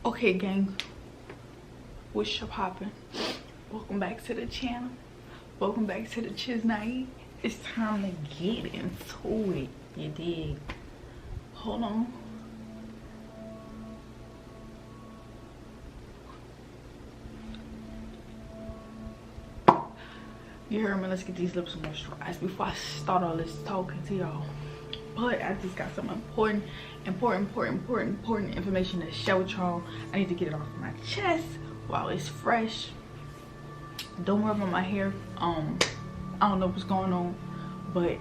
Okay, gang, what's up poppin'? Welcome back to the channel. Welcome back to the Chiz Night. It's time to get into it. You dig? Hold on. You heard me. Let's get these lips moisturized before I start all this talking to y'all. But I just got some important information to share with y'all. I need to get it off my chest while it's fresh. Don't worry about my hair. I don't know what's going on, but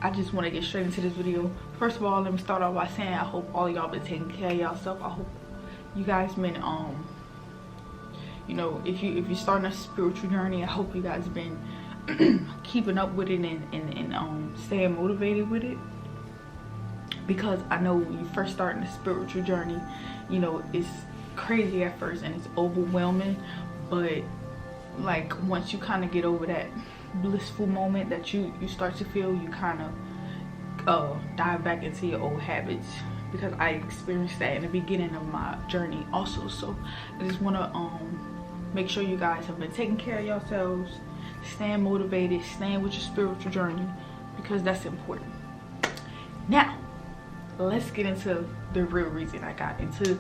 I just want to get straight into this video. First of all, let me start off by saying I hope all y'all been taking care of yourself. I hope you guys been you know, if you're starting a spiritual journey, I hope you guys been keeping up with it and staying motivated with it, because I know when you first starting a spiritual journey, you know, it's crazy at first and it's overwhelming, but like once you kind of get over that blissful moment that you start to feel, you kind of dive back into your old habits, because I experienced that in the beginning of my journey also. So I just want to make sure you guys have been taking care of yourselves, staying motivated, staying with your spiritual journey, because that's important. Now let's get into the real reason I got into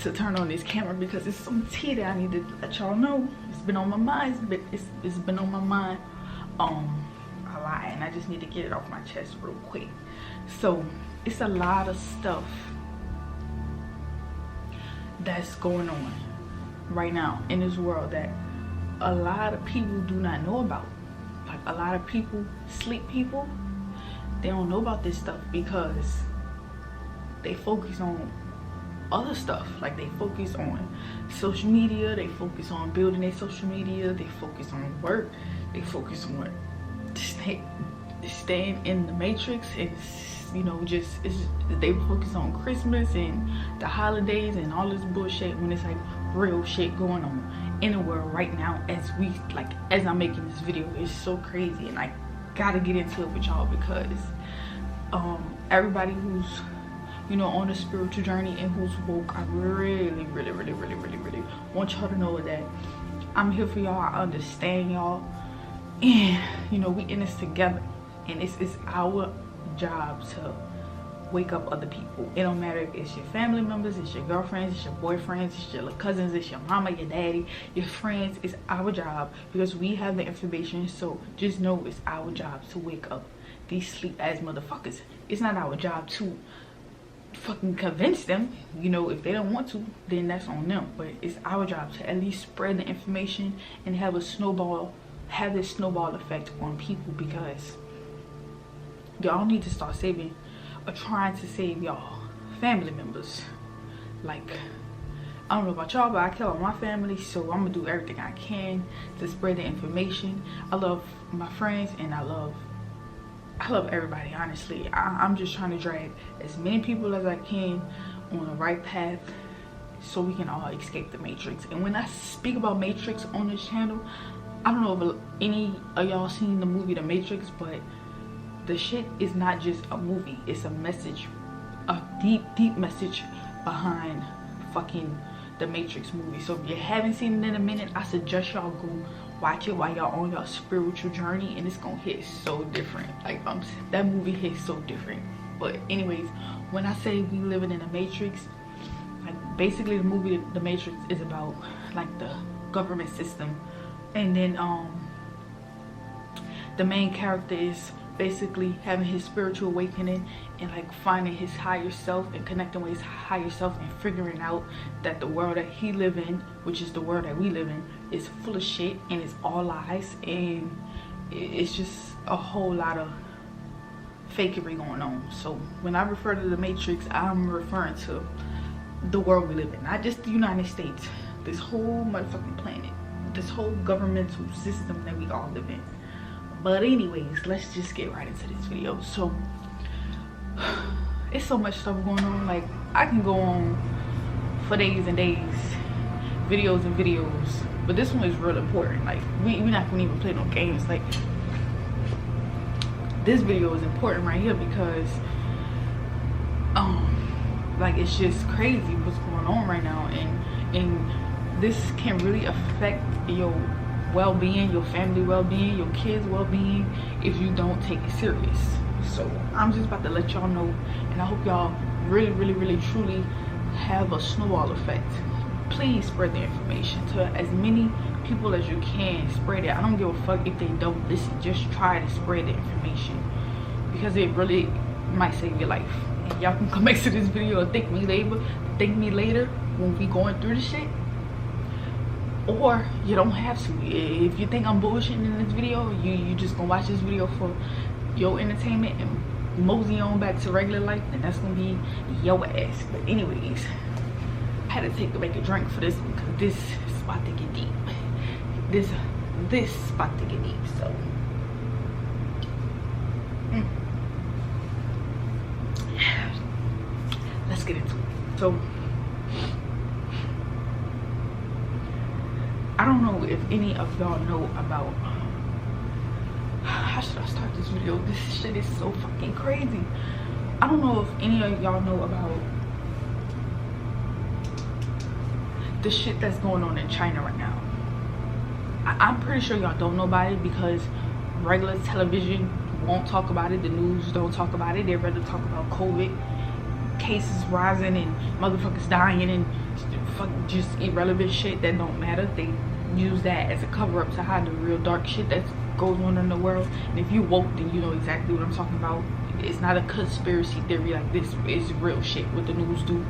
to turn on this camera, because it's some tea that I need to let y'all know. It's been on my mind, but it's been on my mind a lot, and I just need to get it off my chest real quick. So it's a lot of stuff that's going on right now in this world that a lot of people do not know about. Like a lot of people, sleep people, they don't know about this stuff because they focus on other stuff. Like they focus on social media, they focus on building their social media, they focus on work, they focus on staying in the matrix, and you know, they focus on Christmas and the holidays and all this bullshit, when it's like real shit going on in the world right now as I'm making this video. It's so crazy, and I gotta get into it with y'all, because everybody who's, you know, on a spiritual journey and who's woke, I really want y'all to know that I'm here for y'all. I understand y'all, and you know, we in this together, and it's our job to wake up other people. It don't matter if it's your family members, it's your girlfriends, it's your boyfriends, it's your cousins, it's your mama, your daddy, your friends. It's our job, because we have the information. So just know it's our job to wake up these sleep ass motherfuckers. It's not our job to fucking convince them. You know, if they don't want to, then that's on them, but it's our job to at least spread the information and have this snowball effect on people, because y'all need to start saving or trying to save y'all family members. Like, I don't know about y'all, but I care about my family, so I'm gonna do everything I can to spread the information. I love my friends, and I love everybody, honestly. I'm just trying to drag as many people as I can on the right path, so we can all escape the matrix. And when I speak about matrix on this channel, I don't know if any of y'all seen the movie The Matrix, but the shit is not just a movie. It's a message, a deep message behind fucking The Matrix movie. So if you haven't seen it in a minute, I suggest y'all go watch it while y'all on your spiritual journey, and it's gonna hit so different. Like that movie hits so different. But anyways, when I say we living in a matrix, like basically the movie The Matrix is about like the government system, and then the main character is basically having his spiritual awakening and like finding his higher self and connecting with his higher self, and figuring out that the world that he live in, which is the world that we live in, is full of shit and it's all lies, and it's just a whole lot of fakery going on. So when I refer to the Matrix, I'm referring to the world we live in, not just the United States, this whole motherfucking planet, this whole governmental system that we all live in. But anyways, let's just get right into this video. So it's so much stuff going on. Like, I can go on for days and days, videos and videos, but this one is real important. Like, we're not gonna even play no games. Like, this video is important right here, because Like, it's just crazy what's going on right now, and this can really affect your well-being, your family well-being, your kids well-being, if you don't take it serious. So I'm just about to let y'all know, and I hope y'all really truly have a snowball effect. Please spread the information to as many people as you can. Spread it. I don't give a fuck if they don't listen. Just try to spread the information, because it really might save your life. And y'all can come back to this video and thank me later when we going through the shit. Or you don't have to. If you think I'm bullshitting in this video, you just gonna watch this video for your entertainment and mosey on back to regular life, and that's gonna be your ass. But anyways, I had to make a drink for this one, because this is about to get deep. This is about to get deep. So let's get into it. So I don't know if any of y'all know about, how should I start this video? This shit is so fucking crazy. I don't know if any of y'all know about the shit that's going on in China right now. I'm pretty sure y'all don't know about it, because regular television won't talk about it. The news don't talk about it. They'd rather talk about COVID cases rising and motherfuckers dying and fucking just irrelevant shit that don't matter. They use that as a cover-up to hide the real dark shit that goes on in the world. And if you woke, then you know exactly what I'm talking about. It's not a conspiracy theory. Like, this is real shit what the news do.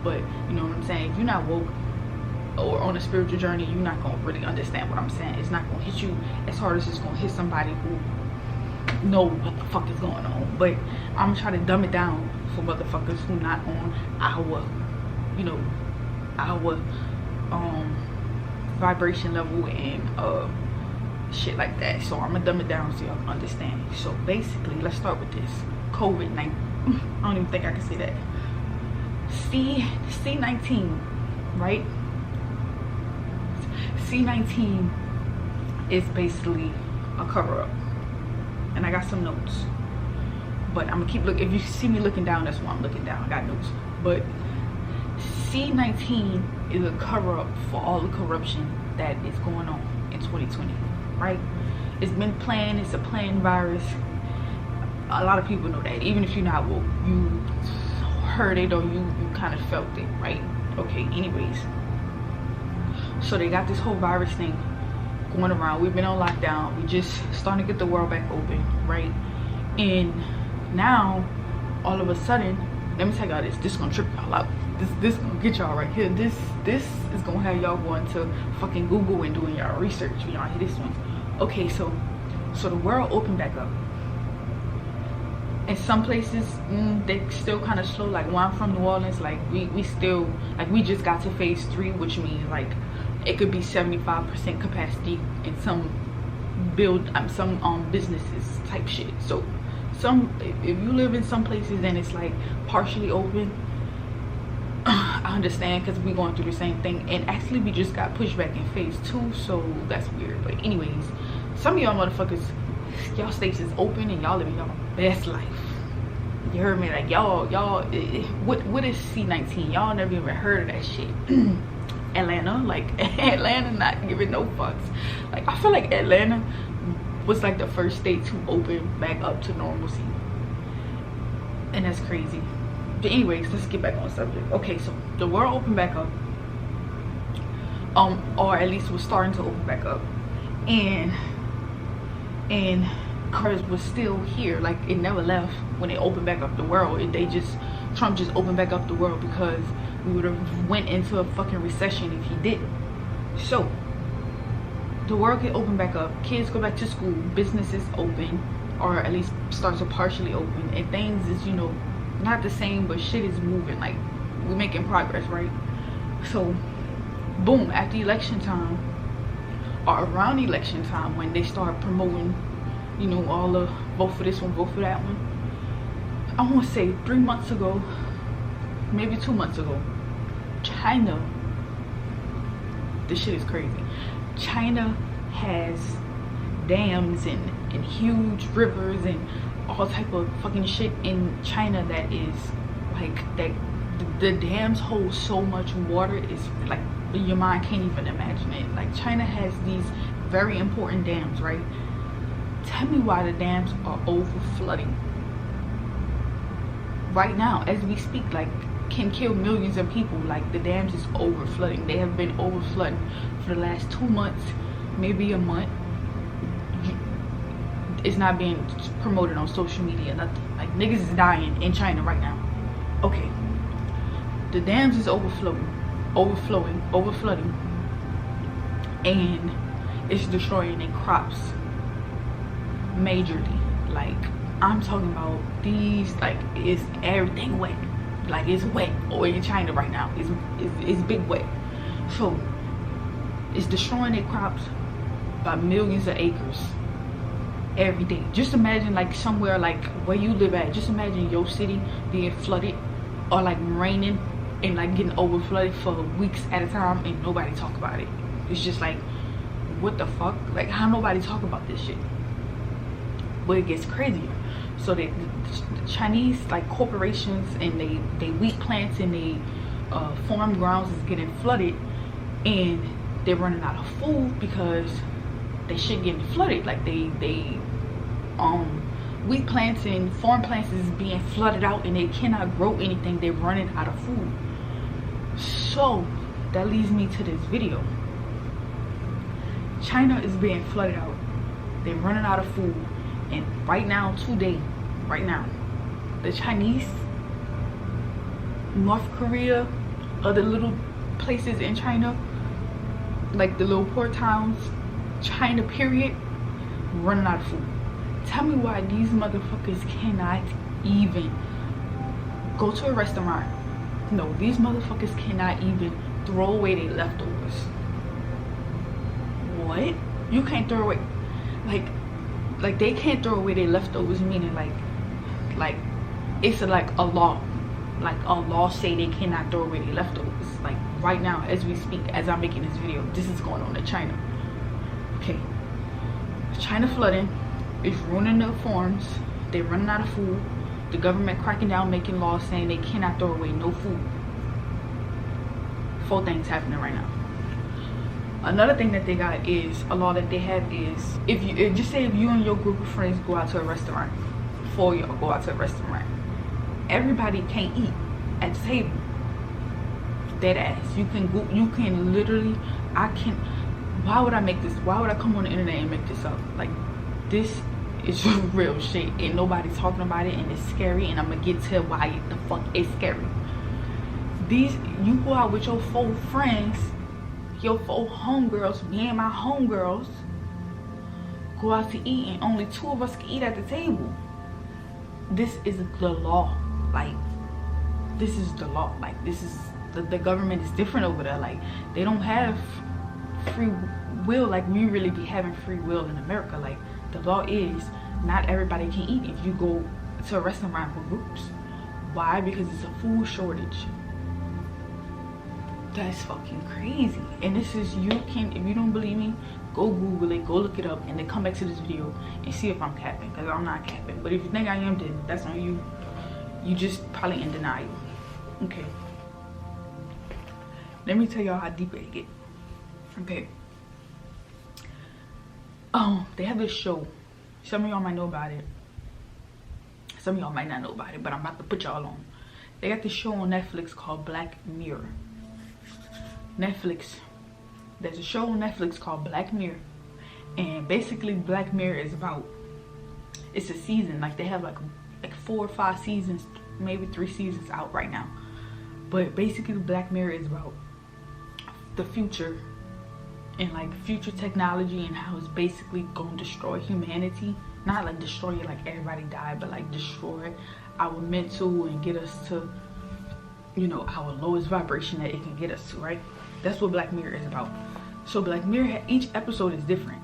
But you know what I'm saying, if you're not woke or on a spiritual journey, you're not gonna really understand what I'm saying. It's not gonna hit you as hard as it's gonna hit somebody who know what the fuck is going on. But I'm gonna try to dumb it down for motherfuckers who not on our, you know, our vibration level and shit like that. So I'm gonna dumb it down so y'all can understand. So basically, let's start with this COVID-19. I don't even think I can say that. C19, right? C19 is basically a cover-up, and I got some notes, but I'm gonna keep looking. If you see me looking down, that's why I'm looking down. I got notes. But C19 is a cover-up for all the corruption that is going on in 2020, right? It's been planned. It's a planned virus. A lot of people know that. Even if you're not woke, you heard it or you kind of felt it, right? Okay, anyways, so they got this whole virus thing going around. We've been on lockdown. We just starting to get the world back open, right? And now all of a sudden, let me tell y'all this is gonna trip y'all out. This gonna get y'all right here. This is gonna have y'all going to fucking Google and doing y'all research when y'all hear this one. Okay, so the world opened back up. In some places, they still kind of slow. Like, where I'm from, New Orleans, like we still, like, we just got to phase 3, which means like it could be 75% capacity in some businesses type shit. So if you live in some places and it's like partially open, I understand, because we're going through the same thing. And actually, we just got pushed back in phase 2, so that's weird. But anyways, some of y'all motherfuckers, y'all states is open and y'all living y'all best life. You heard me? Like, y'all what is C19? Y'all never even heard of that shit. Atlanta, like, Atlanta not giving no fucks. Like, I feel like Atlanta was like the first state to open back up to normalcy, and that's crazy. But anyways, let's get back on subject. Okay, so the world opened back up, or at least was starting to open back up, and cars was still here. Like, it never left when they opened back up the world. Trump just opened back up the world because we would have went into a fucking recession if he didn't. So the world get open back up, kids go back to school, businesses open, or at least start to partially open, and things is, you know, not the same, but shit is moving. Like, we're making progress, right? So boom, after election time, or around election time, when they start promoting, you know, all the vote for this one, vote for that one, I want to say 3 months ago, maybe 2 months ago, China, this shit is crazy. China has dams and huge rivers and all type of fucking shit in China that is like, that the dams hold so much water, is like your mind can't even imagine it. Like China has these very important dams, right? Tell me why the dams are over flooding right now as we speak, like can kill millions of people. Like the dams is over flooding. They have been over flooding for the last 2 months, maybe a month. It's not being promoted on social media, nothing. Like niggas is dying in China right now. Okay, the dams is overflowing, and it's destroying their crops majorly. Like I'm talking about these, like is everything wet, like it's wet over in China right now. It's big wet, so it's destroying their crops by millions of acres every day. Just imagine like somewhere like where you live at, just imagine your city being flooded or like raining and like getting over flooded for weeks at a time and nobody talk about it. It's just like, what the fuck? Like how nobody talk about this shit? But it gets crazier. So the Chinese like corporations and they wheat plants and they farm grounds is getting flooded, and they're running out of food because they shit getting flooded. Like they wheat plants and farm plants is being flooded out and they cannot grow anything. They're running out of food. So that leads me to this video. China is being flooded out. They're running out of food, and right now, today, right now, the Chinese, North Korea, other little places in China, like the little port towns, China period, running out of food. Tell me why these motherfuckers cannot even go to a restaurant. No, these motherfuckers cannot even throw away their leftovers. What? You can't throw away, like they can't throw away their leftovers, meaning like it's like a law. Like a law say they cannot throw away their leftovers. Like right now as we speak, as I'm making this video, this is going on in China. Okay, China flooding is ruining their farms. They're running out of food. The government cracking down, making laws saying they cannot throw away no food. 4 things happening right now. Another thing that they got is, a law that they have is, if just say if you and your group of friends go out to a restaurant, 4 y'all go out to a restaurant, everybody can't eat at the table. Dead ass. You can literally, why would I make this? Why would I come on the internet and make this up? Like, this is real shit and nobody's talking about it, and it's scary, and I'm gonna get to why the fuck it's scary. You go out with your 4 friends, your 4 homegirls, me and my homegirls, go out to eat, and only 2 of us can eat at the table. This is the law. Like, this is the law. Like, this is the government is different over there. Like, they don't have free will like we really be having free will in America. Like, the law is not everybody can eat if you go to a restaurant with groups. Why? Because it's a food shortage. That's fucking crazy. And this is, if you don't believe me, go Google it, go look it up, and then come back to this video and see if I'm capping, because I'm not capping. But if you think I am, then that's on you. You just probably in denial. Okay, let me tell y'all how deep it get. Okay, they have this show. Some of y'all might know about it, some of y'all might not know about it, but I'm about to put y'all on. They got this show on Netflix called Black Mirror. Netflix, there's a show on Netflix called Black Mirror, and basically Black Mirror is about, it's a season, like they have like 4 or 5 seasons, maybe 3 seasons out right now. But basically Black Mirror is about the future and like future technology and how it's basically gonna destroy humanity. Not like destroy it like everybody died, but like destroy our mental and get us to, you know, our lowest vibration that it can get us to, right? That's what Black Mirror is about. So Black Mirror, each episode is different,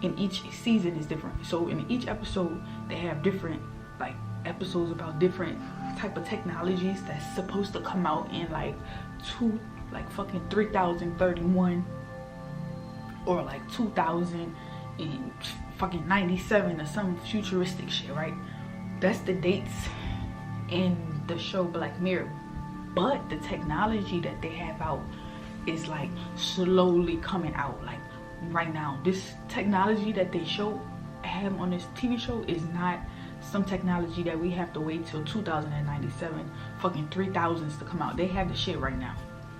and each season is different. So in each episode they have different like episodes about different type of technologies that's supposed to come out in like fucking 3031 or like 2000 and fucking 97 or some futuristic shit, right? That's the dates in the show Black Mirror. but the technology that they have out is like slowly coming out. Like right now, this technology that they have on this TV show is not some technology that we have to wait till 2097 fucking 3000s to come out. They have the shit right now.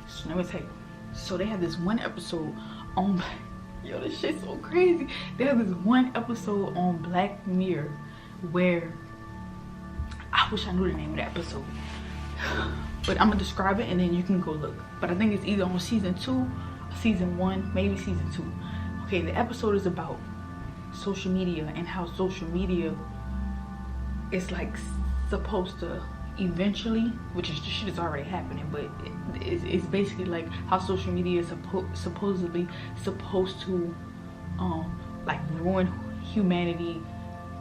So let me tell you. So they have this one episode on yo, this shit's so crazy. They have this one episode on Black Mirror where I wish I knew the name of the episode, but I'm gonna describe it and then you can go look. But I think it's either on season 2, season 1, maybe season 2. Okay, the episode is about social media and how social media is like supposed to eventually, which is, the shit is already happening, but it's basically like how social media is supposedly supposed to like ruin humanity,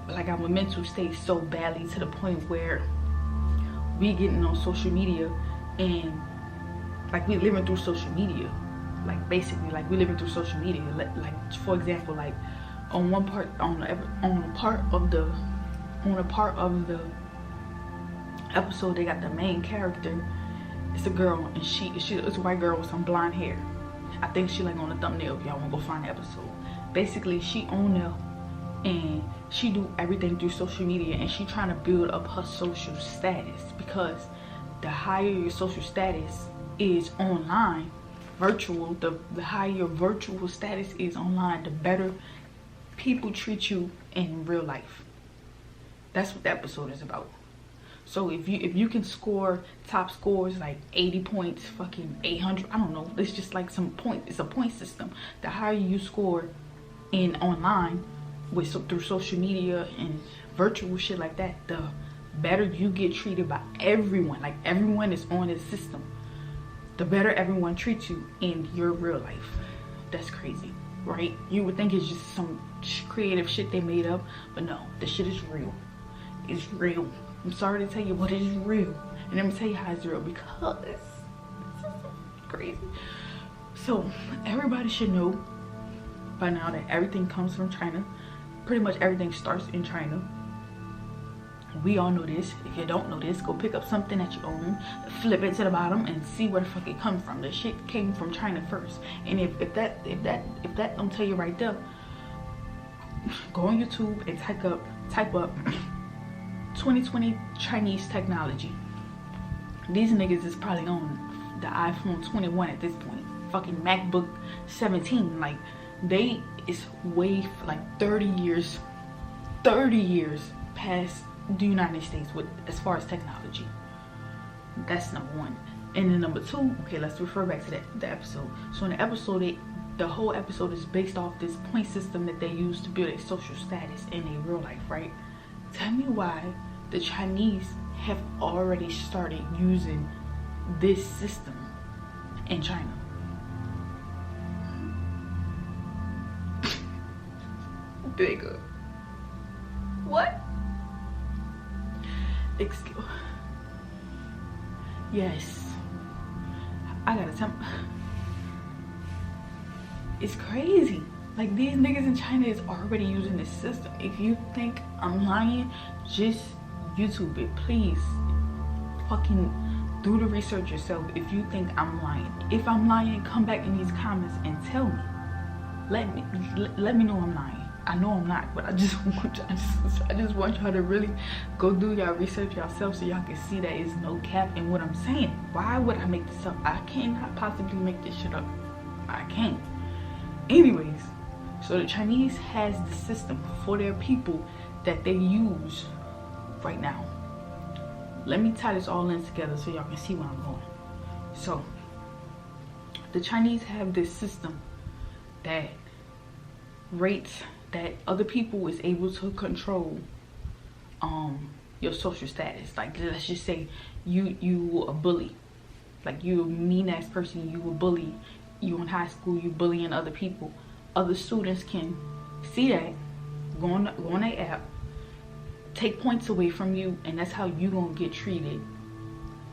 like our mental state so badly to the point where we getting on social media and like we living through social media, like basically like we living through social media. Like for example, like on one part on a part of the episode, they got the main character. It's a girl and it's a white girl with some blonde hair. I think she like on the thumbnail if y'all want to go find the episode. Basically she on there and she do everything through social media, and she trying to build up her social status, because the higher your social status is online, virtual, the higher your virtual status is online, the better people treat you in real life. That's what the episode is about. So if you can score top scores like 80 points, fucking 800, I don't know, it's just like some point, it's a point system. The higher you score in online through social media and virtual shit like that, the better you get treated by everyone. Like everyone is on this system. The better everyone treats you in your real life. That's crazy, right? You would think it's just some creative shit they made up, but no, the shit is real. It's real. I'm sorry to tell you, but it's real. And let me tell you how it's real, because it's crazy. So everybody should know by now that everything comes from China. Pretty much everything starts in China. We all know this. If you don't know this, go pick up something that you own, flip it to the bottom, and see where the fuck it comes from. The shit came from China first. And if that don't tell you right there, go on YouTube and type up 2020 Chinese technology. These niggas is probably on the iPhone 21 at this point. Fucking MacBook 17. Like they is way like 30 years past the United States with as far as technology. That's number one. And then number two, okay, let's refer back to the episode. So in the episode, the whole episode is based off this point system that they use to build a social status in a real life, right? Tell me why the Chinese have already started using this system in China. Bigger. What? Excuse. Yes. I gotta tell. It's crazy. Like these niggas in China is already using this system. If you think I'm lying, just YouTube it, please. Fucking do the research yourself. If you think I'm lying, if I'm lying, come back in these comments and tell me. Let me know I'm lying. I know I'm not, but I just want y'all to really go do y'all research yourself so y'all can see that it's no cap in what I'm saying. Why would I make this up? I cannot possibly make this shit up. I can't. Anyways, so the Chinese has the system for their people that they use right now. Let me tie this all in together so y'all can see where I'm going. So the Chinese have this system that rates that other people is able to control your social status. Like let's just say you a bully, like you a mean ass person, you a bully, you in high school, you bullying other people. Other students can see that, go on their app, take points away from you, and that's how you gonna get treated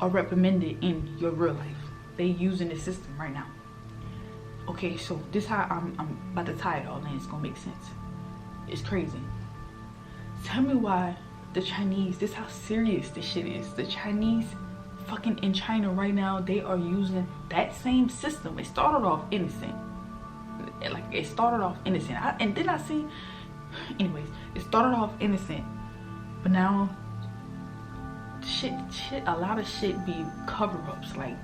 or reprimanded in your real life. They using the system right now. Okay, so this how I'm about to tie it all in. It's gonna make sense. It's crazy. Tell me why the Chinese, this how serious this shit is. The Chinese fucking in China right now, they are using that same system. It started off innocent. Like, it started off innocent. And did I see? Anyways, it started off innocent, but now shit, a lot of shit be cover-ups. Like,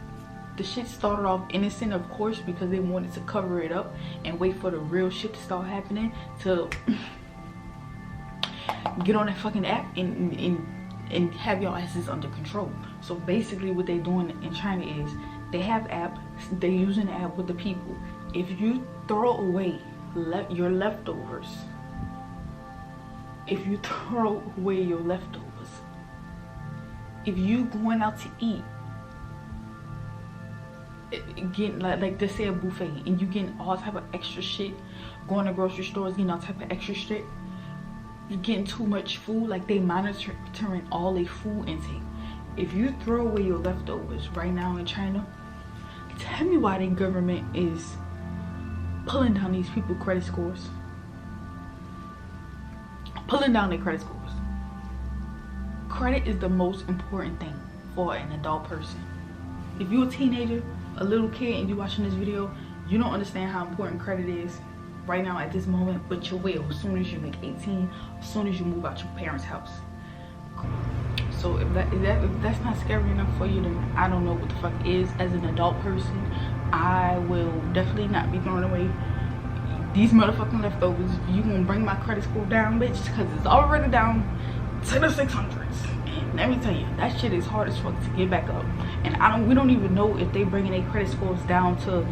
the shit started off innocent, of course, because they wanted to cover it up and wait for the real shit to start happening to get on that fucking app and have your asses under control. So basically what they doing in China is they have app, they're using the app with the people. If you throw away your leftovers, if you throw away your leftovers, if you going out to eat, getting like they say a buffet, and you getting all type of extra shit, going to grocery stores getting all type of extra shit, you're getting too much food. Like, they monitoring all their food intake. If you throw away your leftovers right now in China, tell me why the government is pulling down these people's credit scores, pulling down their credit scores. Credit is the most important thing for an adult person. If you're a teenager, a little kid, and you're watching this video, you don't understand how important credit is right now at this moment, but you will as soon as you make 18, as soon as you move out your parents' house. So if that's not scary enough for you, then I don't know what the fuck is. As an adult person, I will definitely not be throwing away these motherfucking leftovers. You gonna bring my credit score down, bitch, because it's already down to the 600s. And let me tell you, that shit is hard as fuck to get back up. And we don't even know if they bringing their credit scores down to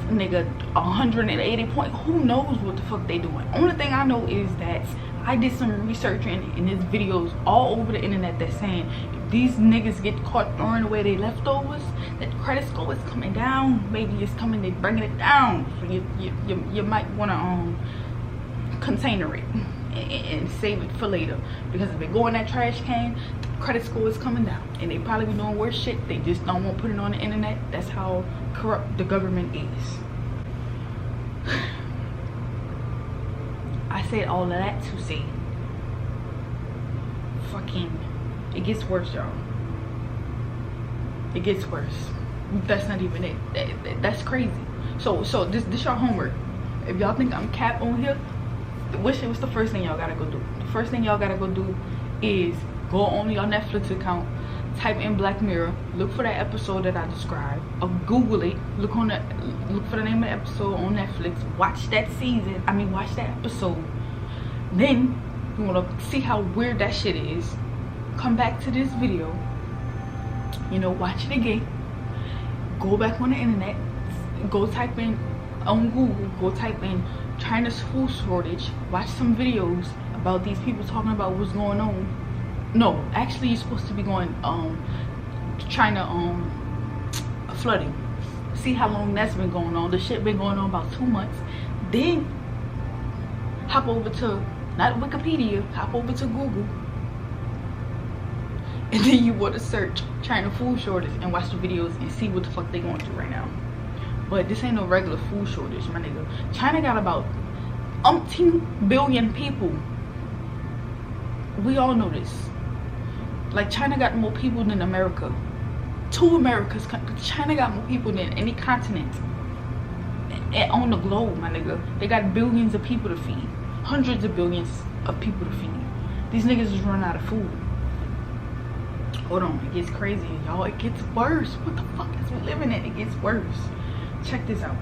nigga 180 point. Who knows what the fuck they doing? Only thing I know is that I did some research and there's videos all over the internet that's saying if these niggas get caught throwing away their leftovers, that credit score is coming down. Maybe it's coming, they bringing it down. So you might want to container it and save it for later, because if it go in that trash can, credit score is coming down, and they probably be doing worse shit. They just don't want to put it on the internet. That's how corrupt the government is. I said all of that to say, fucking, it gets worse, y'all. It gets worse. That's not even it. That's crazy. So this your homework. If y'all think I'm cap on here, what's the first thing y'all gotta go do? The first thing y'all gotta go do is go on your Netflix account, type in Black Mirror, look for that episode that I described, or Google it, look for the name of the episode on Netflix, watch that watch that episode. Then you wanna see how weird that shit is, come back to this video, watch it again, go back on the internet, go type in on Google, go type in China's food shortage, watch some videos about these people talking about what's going on. No, actually you're supposed to be going China flooding. See how long that's been going on. The shit been going on about 2 months. Then hop over to, not Wikipedia, hop over to Google, and then you want to search China food shortage and watch the videos and see what the fuck they going through right now. But this ain't no regular food shortage, my nigga. China got about umpteen billion people. We all know this. Like, China got more people than America. 2 Americas. China got more people than any continent on the globe, my nigga. They got billions of people to feed. Hundreds of billions of people to feed. These niggas is running out of food. Hold on, it gets crazy, y'all. It gets worse. What the fuck is we living in? It gets worse. Check this out.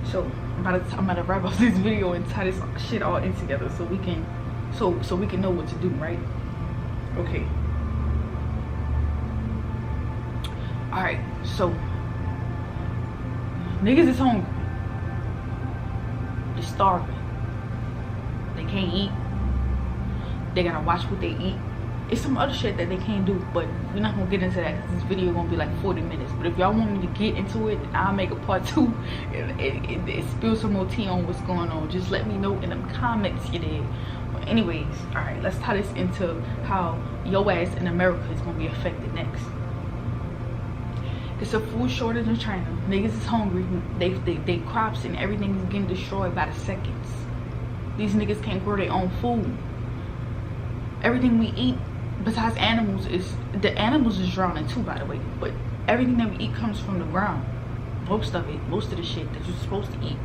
So I'm about to wrap up this video and tie this shit all in together so we can know what to do, right? Okay. Alright, so niggas is hungry. They're starving. They can't eat. They gotta watch what they eat. It's some other shit that they can't do, but we're not gonna get into that because this video gonna be like 40 minutes. But if y'all want me to get into it, I'll make a part 2 and spill some more tea on what's going on. Just let me know in the comments, you did. But anyways, all right, let's tie this into how your ass in America is gonna be affected next. It's a food shortage in China. Niggas is hungry. They crops and everything is getting destroyed by the seconds. These niggas can't grow their own food. Everything we eat besides animals, is the animals is drowning too, by the way, but everything that we eat comes from the ground. Most of the shit that you're supposed to eat,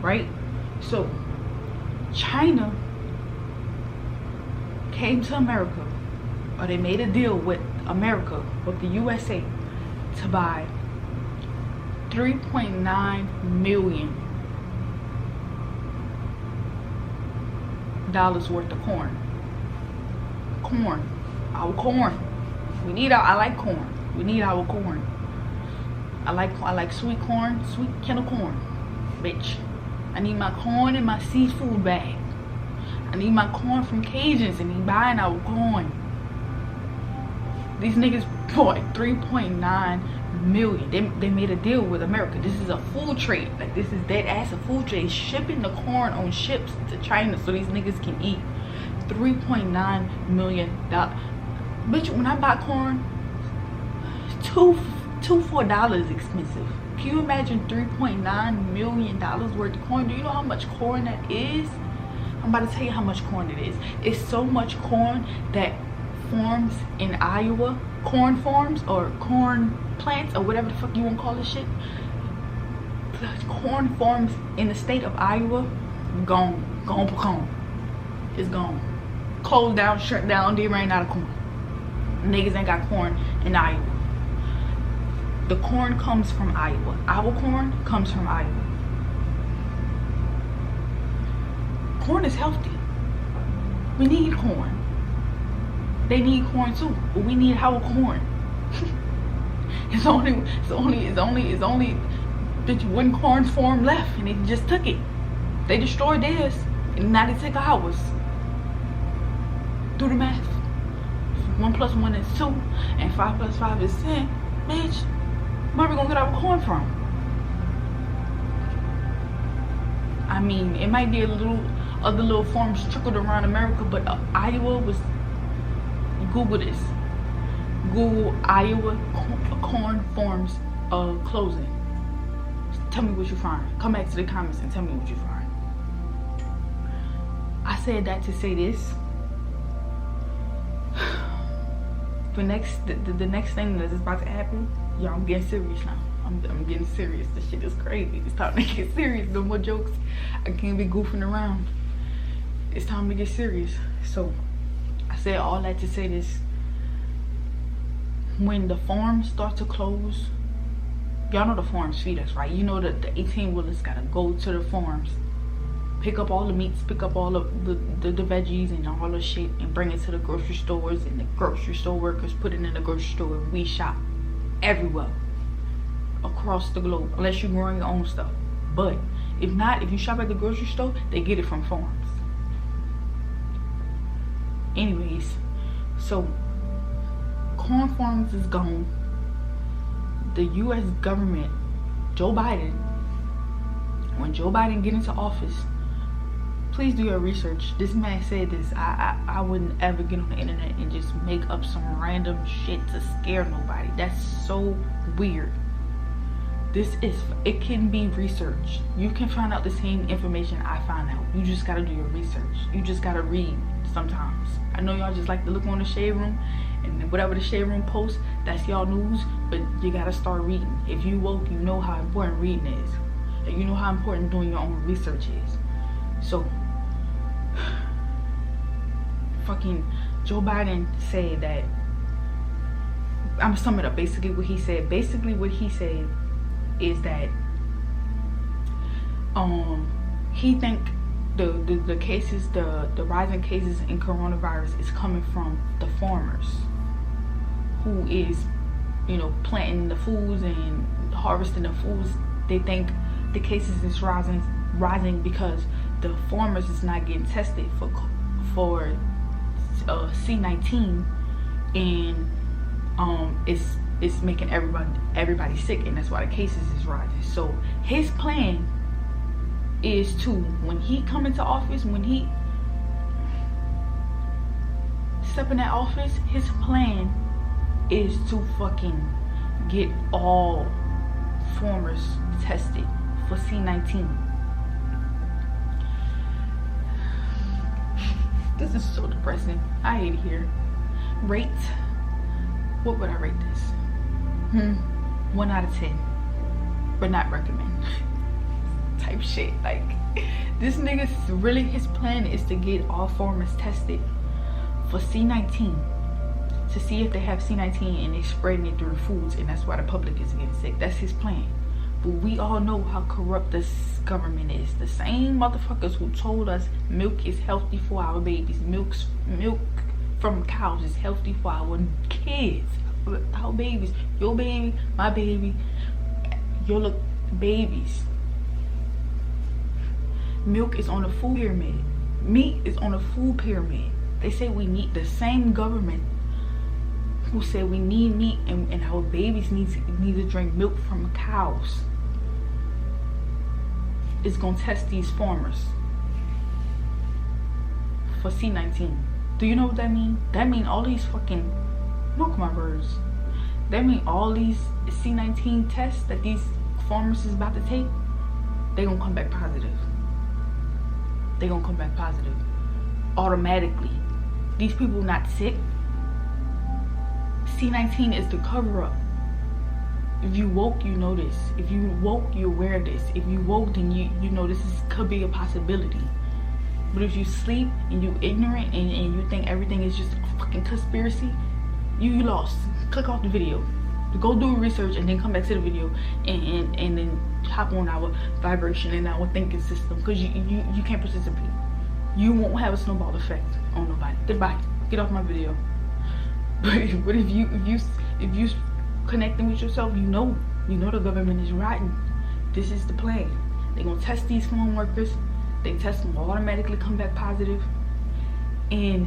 right? So China came to America, or they made a deal with America, with the USA, to buy $3.9 million worth of corn. Our corn. We need our, I like corn. We need our corn. I like sweet corn, sweet kettle corn, bitch. I need my corn in my seafood bag. I need my corn from Cajuns, and they buying our corn. These niggas bought $3.9 million. They made a deal with America. This is a food trade. Like, this is dead ass a food trade. Shipping the corn on ships to China so these niggas can eat. $3.9 million. Bitch, when I buy corn, $4 is expensive. Can you imagine $3.9 million worth of corn? Do you know how much corn that is? I'm about to tell you how much corn it is. It's so much corn that forms in Iowa. Corn farms or corn plants or whatever the fuck you want to call this shit. The corn farms in the state of Iowa, gone. It's gone. Closed down, shut down, they ran out of corn. Niggas ain't got corn in Iowa. The corn comes from Iowa. Our corn comes from Iowa. Corn is healthy. We need corn. They need corn too, but we need our corn. It's only bitch one corn farm left, and they just took it. They destroyed theirs, and now they take ours. Do the math. 1 + 1 is 2, and 5 + 5 is 10. Bitch, where are we gonna get our corn from? I mean, it might be other little farms trickled around America, but Iowa was. Google this. Google Iowa corn farms closing. Tell me what you find. Come back to the comments and tell me what you find. I said that to say this. The next thing that is about to happen, y'all, I'm getting serious now. I'm getting serious. This shit is crazy. It's time to get serious. No more jokes. I can't be goofing around. It's time to get serious. So I said all that to say this. When the farms start to close, y'all know the farms feed us, right? You know that the 18-wheelers gotta go to the farms, pick up all the meats, pick up all of the veggies and all the shit, and bring it to the grocery stores, and the grocery store workers put it in the grocery store, and we shop everywhere across the globe, unless you're growing your own stuff. But if not, if you shop at the grocery store, they get it from farms. Anyways, so corn farms is gone. The US government, Joe Biden, when Joe Biden get into office, please do your research. This man said this. I wouldn't ever get on the internet and just make up some random shit to scare nobody. That's so weird. It can be researched. You can find out the same information I found out. You just gotta do your research. You just gotta read sometimes. I know y'all just like to look on the Shade Room, and whatever the Shade Room posts, that's y'all news, but you gotta start reading. If you woke, you know how important reading is. And you know how important doing your own research is. So, fucking Joe Biden said that, I'm summing up basically what he said. Basically what he said is that he think the cases, the rising cases in coronavirus is coming from the farmers who is, you know, planting the foods and harvesting the foods. They think the cases is rising because the farmers is not getting tested for C-19, and it's making everybody sick, and that's why the cases is rising. So his plan is to, when he come into office, when he step in that office, his plan is to fucking get all farmers tested for C-19. This is so depressing. I hate it here. rate, what would I rate this? 1 out of 10, but not recommend type shit. Like, this nigga really, his plan is to get all farmers tested for C19 to see if they have C19, and they spreading it through foods, and that's why the public is getting sick. That's his plan. But we all know how corrupt this government is. The same motherfuckers who told us milk is healthy for our babies, milk from cows is healthy for our kids, our babies, your baby, my baby, your little babies. Milk is on a food pyramid. Meat is on a food pyramid. They say we need, the same government who said we need meat and our babies need to drink milk from cows is gonna test these farmers for C19. Do you know what that means? That means all these fucking, mark my words, that means all these C19 tests that these farmers is about to take, they gonna come back positive. They gonna come back positive automatically. These people not sick. C19 is the cover up. If you woke, you know this. If you woke, you're aware of this. If you woke, then you know this could be a possibility. But if you sleep and you ignorant and you think everything is just a fucking conspiracy, you lost. Click off the video. Go do research and then come back to the video and then hop on our vibration and our thinking system, because you can't participate. You won't have a snowball effect on nobody. Goodbye. Get off my video. But if you connecting with yourself, you know the government is rotten. This is the plan. They're gonna test these farm workers. They test them, automatically come back positive, and